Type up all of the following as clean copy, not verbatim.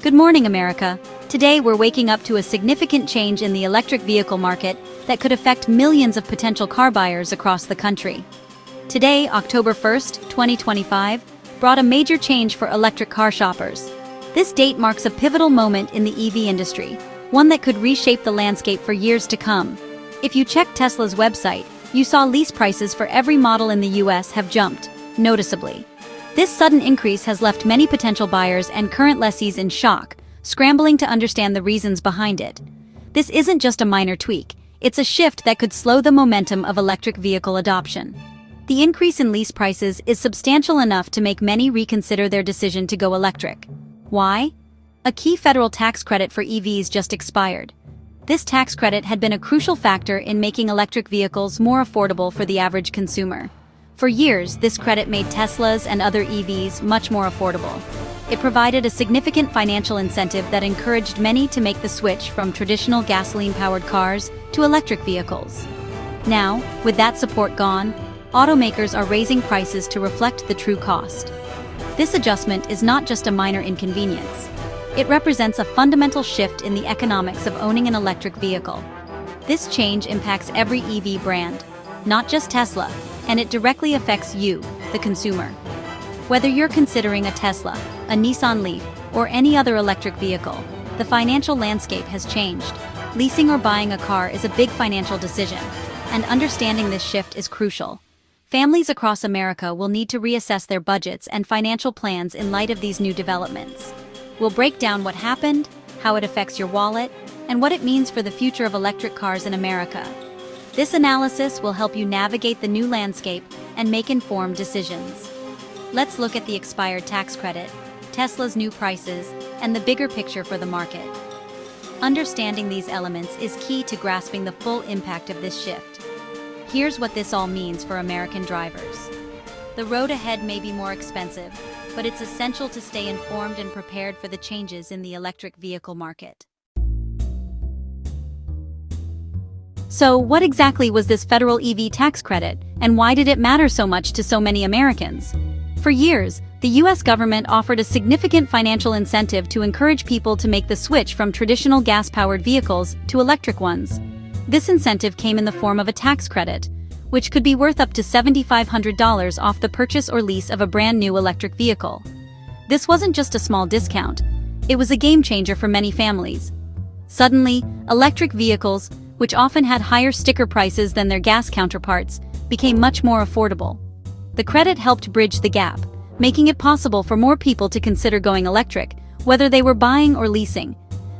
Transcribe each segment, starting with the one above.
Good morning, America. Today we're waking up to a significant change in the electric vehicle market that could affect millions of potential car buyers across the country. Today, October 1st, 2025, brought a major change for electric car shoppers. This date marks a pivotal moment in the EV industry, one that could reshape the landscape for years to come. If you checked Tesla's website, you saw lease prices for every model in the US have jumped noticeably. This sudden increase has left many potential buyers and current lessees in shock, scrambling to understand the reasons behind it. This isn't just a minor tweak, it's a shift that could slow the momentum of electric vehicle adoption. The increase in lease prices is substantial enough to make many reconsider their decision to go electric. Why? A key federal tax credit for EVs just expired. This tax credit had been a crucial factor in making electric vehicles more affordable for the average consumer. For years, this credit made Teslas and other EVs much more affordable. It provided a significant financial incentive that encouraged many to make the switch from traditional gasoline-powered cars to electric vehicles. Now, with that support gone, automakers are raising prices to reflect the true cost. This adjustment is not just a minor inconvenience. It represents a fundamental shift in the economics of owning an electric vehicle. This change impacts every EV brand, not just Tesla, and it directly affects you, the consumer. Whether you're considering a Tesla, a Nissan Leaf, or any other electric vehicle, the financial landscape has changed. Leasing or buying a car is a big financial decision, and understanding this shift is crucial. Families across America will need to reassess their budgets and financial plans in light of these new developments. We'll break down what happened, how it affects your wallet, and what it means for the future of electric cars in America. This analysis will help you navigate the new landscape and make informed decisions. Let's look at the expired tax credit, Tesla's new prices, and the bigger picture for the market. Understanding these elements is key to grasping the full impact of this shift. Here's what this all means for American drivers. The road ahead may be more expensive, but it's essential to stay informed and prepared for the changes in the electric vehicle market. So, what exactly was this federal EV tax credit, and why did it matter so much to so many Americans? For years, the US government offered a significant financial incentive to encourage people to make the switch from traditional gas-powered vehicles to electric ones. This incentive came in the form of a tax credit, which could be worth up to $7,500 off the purchase or lease of a brand new electric vehicle. This wasn't just a small discount, it was a game changer for many families. Suddenly, electric vehicles, which often had higher sticker prices than their gas counterparts, became much more affordable. The credit helped bridge the gap, making it possible for more people to consider going electric, whether they were buying or leasing.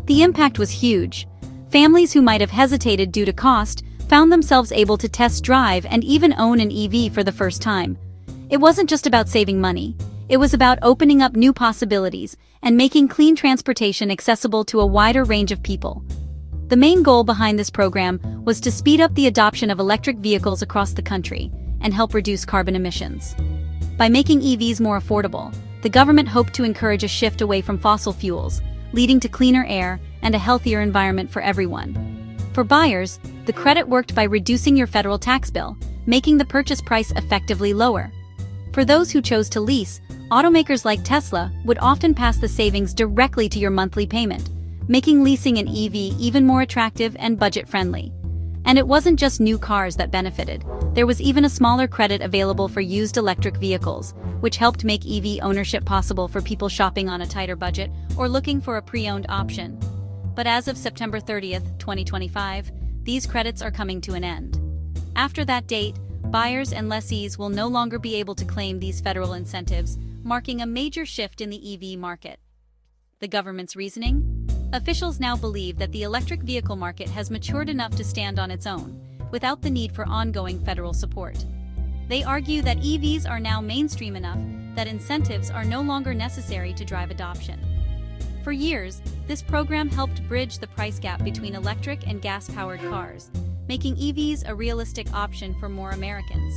The impact was huge. Families who might have hesitated due to cost found themselves able to test drive and even own an EV for the first time. It wasn't just about saving money. It was about opening up new possibilities and making clean transportation accessible to a wider range of people. The main goal behind this program was to speed up the adoption of electric vehicles across the country and help reduce carbon emissions. By making EVs more affordable, the government hoped to encourage a shift away from fossil fuels, leading to cleaner air and a healthier environment for everyone. For buyers, the credit worked by reducing your federal tax bill, making the purchase price effectively lower. For those who chose to lease, automakers like Tesla would often pass the savings directly to your monthly payment, making leasing an EV even more attractive and budget-friendly. And it wasn't just new cars that benefited. There was even a smaller credit available for used electric vehicles, which helped make EV ownership possible for people shopping on a tighter budget or looking for a pre-owned option. But as of September 30th, 2025, these credits are coming to an end. After that date, buyers and lessees will no longer be able to claim these federal incentives, marking a major shift in the EV market. The government's reasoning? Officials now believe that the electric vehicle market has matured enough to stand on its own, without the need for ongoing federal support. They argue that EVs are now mainstream enough that incentives are no longer necessary to drive adoption. For years, this program helped bridge the price gap between electric and gas-powered cars, making EVs a realistic option for more Americans.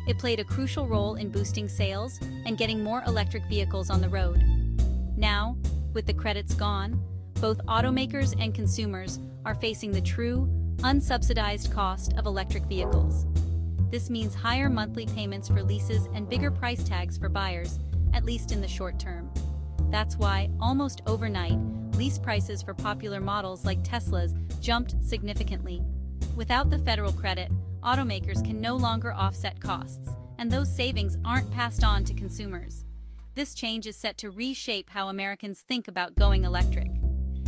It played a crucial role in boosting sales and getting more electric vehicles on the road. Now, with the credits gone, both automakers and consumers are facing the true, unsubsidized cost of electric vehicles. This means higher monthly payments for leases and bigger price tags for buyers, at least in the short term. That's why, almost overnight, lease prices for popular models like Tesla's jumped significantly. Without the federal credit, automakers can no longer offset costs, and those savings aren't passed on to consumers. This change is set to reshape how Americans think about going electric.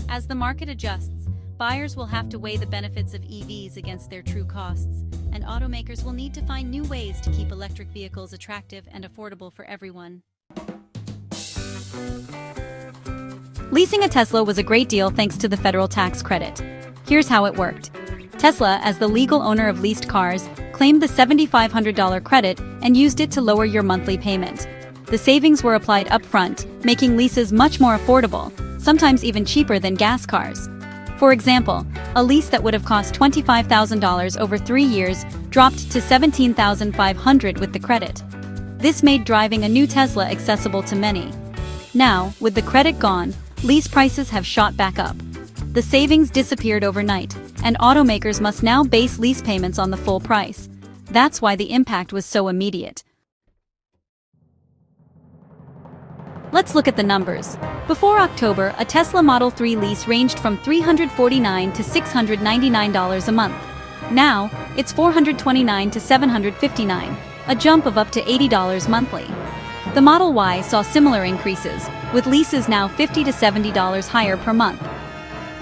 As the market adjusts, buyers will have to weigh the benefits of EVs against their true costs, and automakers will need to find new ways to keep electric vehicles attractive and affordable for everyone. Leasing a Tesla was a great deal thanks to the federal tax credit. Here's how it worked. Tesla, as the legal owner of leased cars, claimed the $7,500 credit and used it to lower your monthly payment. The savings were applied upfront, making leases much more affordable, sometimes even cheaper than gas cars. For example, a lease that would have cost $25,000 over 3 years dropped to $17,500 with the credit. This made driving a new Tesla accessible to many. Now, with the credit gone, lease prices have shot back up. The savings disappeared overnight, and automakers must now base lease payments on the full price. That's why the impact was so immediate. Let's look at the numbers. Before October, a Tesla Model 3 lease ranged from $349 to $699 a month. Now, it's $429 to $759, a jump of up to $80 monthly. The Model Y saw similar increases, with leases now $50 to $70 higher per month.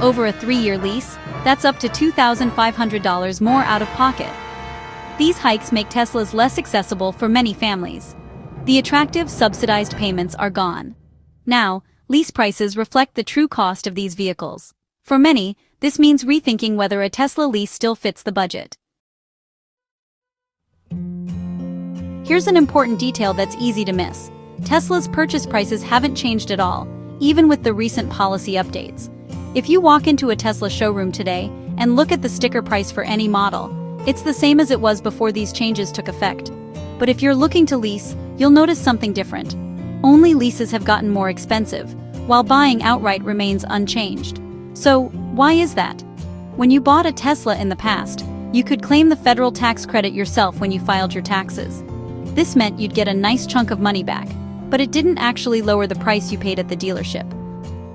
Over a 3-year lease, that's up to $2,500 more out of pocket. These hikes make Teslas less accessible for many families. The attractive, subsidized payments are gone. Now, lease prices reflect the true cost of these vehicles. For many, this means rethinking whether a Tesla lease still fits the budget. Here's an important detail that's easy to miss. Tesla's purchase prices haven't changed at all, even with the recent policy updates. If you walk into a Tesla showroom today and look at the sticker price for any model, it's the same as it was before these changes took effect. But if you're looking to lease, you'll notice something different. Only leases have gotten more expensive, while buying outright remains unchanged. So, why is that? When you bought a Tesla in the past, you could claim the federal tax credit yourself when you filed your taxes. This meant you'd get a nice chunk of money back, but it didn't actually lower the price you paid at the dealership.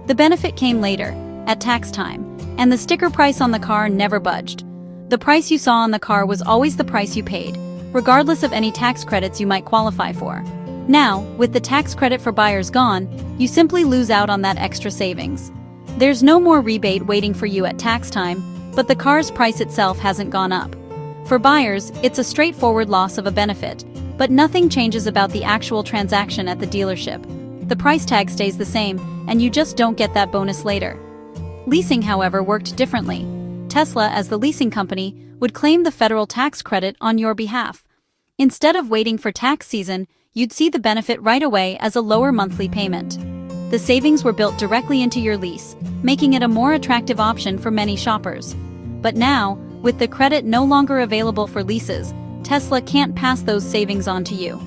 The benefit came later, at tax time, and the sticker price on the car never budged. The price you saw on the car was always the price you paid, regardless of any tax credits you might qualify for. Now, with the tax credit for buyers gone, you simply lose out on that extra savings. There's no more rebate waiting for you at tax time, but the car's price itself hasn't gone up. For buyers, it's a straightforward loss of a benefit, but nothing changes about the actual transaction at the dealership. The price tag stays the same, and you just don't get that bonus later. Leasing, however, worked differently. Tesla, as the leasing company, would claim the federal tax credit on your behalf. Instead of waiting for tax season, you'd see the benefit right away as a lower monthly payment. The savings were built directly into your lease, making it a more attractive option for many shoppers. But now, with the credit no longer available for leases, Tesla can't pass those savings on to you.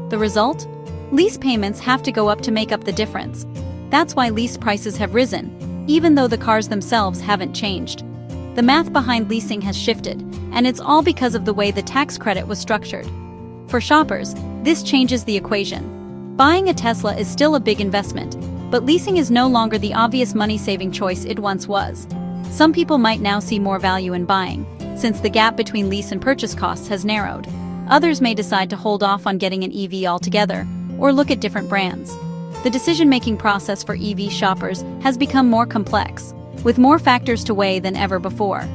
The result? Lease payments have to go up to make up the difference. That's why lease prices have risen, even though the cars themselves haven't changed. The math behind leasing has shifted, and it's all because of the way the tax credit was structured. For shoppers, this changes the equation. Buying a Tesla is still a big investment, but leasing is no longer the obvious money-saving choice it once was. Some people might now see more value in buying, since the gap between lease and purchase costs has narrowed. Others may decide to hold off on getting an EV altogether, or look at different brands. The decision-making process for EV shoppers has become more complex, with more factors to weigh than ever before.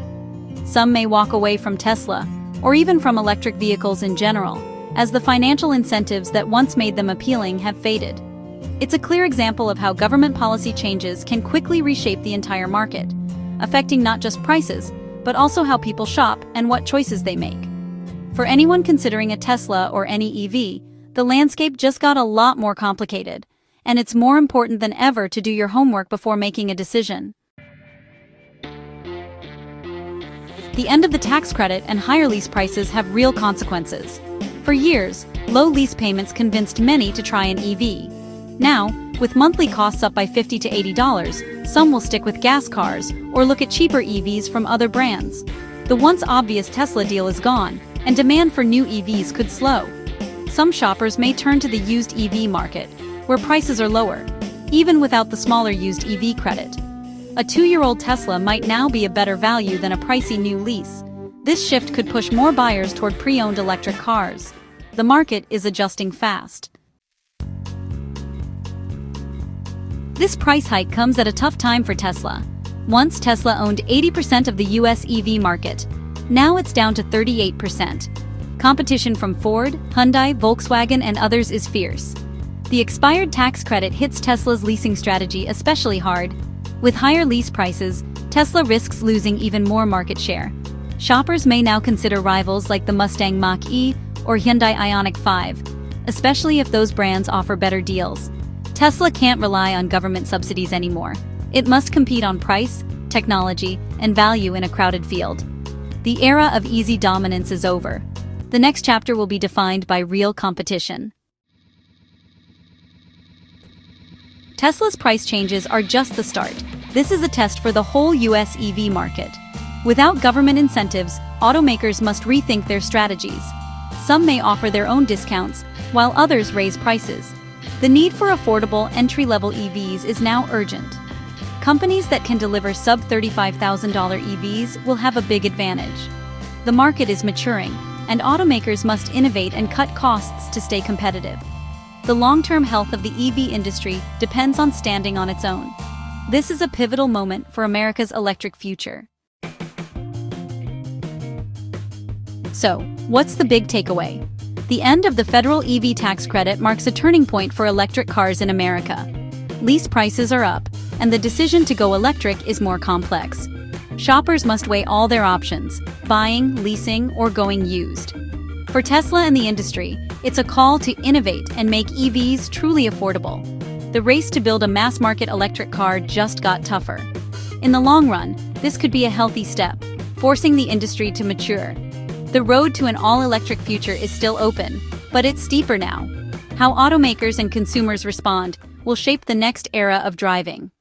Some may walk away from Tesla, or even from electric vehicles in general, as the financial incentives that once made them appealing have faded. It's a clear example of how government policy changes can quickly reshape the entire market, affecting not just prices, but also how people shop and what choices they make. For anyone considering a Tesla or any EV, the landscape just got a lot more complicated, and it's more important than ever to do your homework before making a decision. The end of the tax credit and higher lease prices have real consequences. For years, low lease payments convinced many to try an EV. Now, with monthly costs up by $50 to $80, some will stick with gas cars or look at cheaper EVs from other brands. The once obvious Tesla deal is gone, and demand for new EVs could slow. Some shoppers may turn to the used EV market, where prices are lower. even without the smaller used EV credit. A 2-year-old Tesla might now be a better value than a pricey new lease. This shift could push more buyers toward pre-owned electric cars. The market is adjusting fast. This price hike comes at a tough time for Tesla. Once Tesla owned 80% of the US EV market. Now it's down to 38%. Competition from Ford, Hyundai, Volkswagen, and others is fierce. The expired tax credit hits Tesla's leasing strategy especially hard. With higher lease prices, Tesla risks losing even more market share. Shoppers may now consider rivals like the Mustang Mach-E or Hyundai Ioniq 5, especially if those brands offer better deals. Tesla can't rely on government subsidies anymore. It must compete on price, technology, and value in a crowded field. The era of easy dominance is over. The next chapter will be defined by real competition. Tesla's price changes are just the start. This is a test for the whole US EV market. Without government incentives, automakers must rethink their strategies. Some may offer their own discounts, while others raise prices. The need for affordable entry-level EVs is now urgent. Companies that can deliver sub-$35,000 EVs will have a big advantage. The market is maturing, and automakers must innovate and cut costs to stay competitive. The long-term health of the EV industry depends on standing on its own. This is a pivotal moment for America's electric future. So, what's the big takeaway? The end of the federal EV tax credit marks a turning point for electric cars in America. Lease prices are up, and the decision to go electric is more complex. Shoppers must weigh all their options: buying, leasing, or going used. For Tesla and the industry, it's a call to innovate and make EVs truly affordable. The race to build a mass-market electric car just got tougher. In the long run, this could be a healthy step, forcing the industry to mature. The road to an all-electric future is still open, but it's steeper now. How automakers and consumers respond will shape the next era of driving.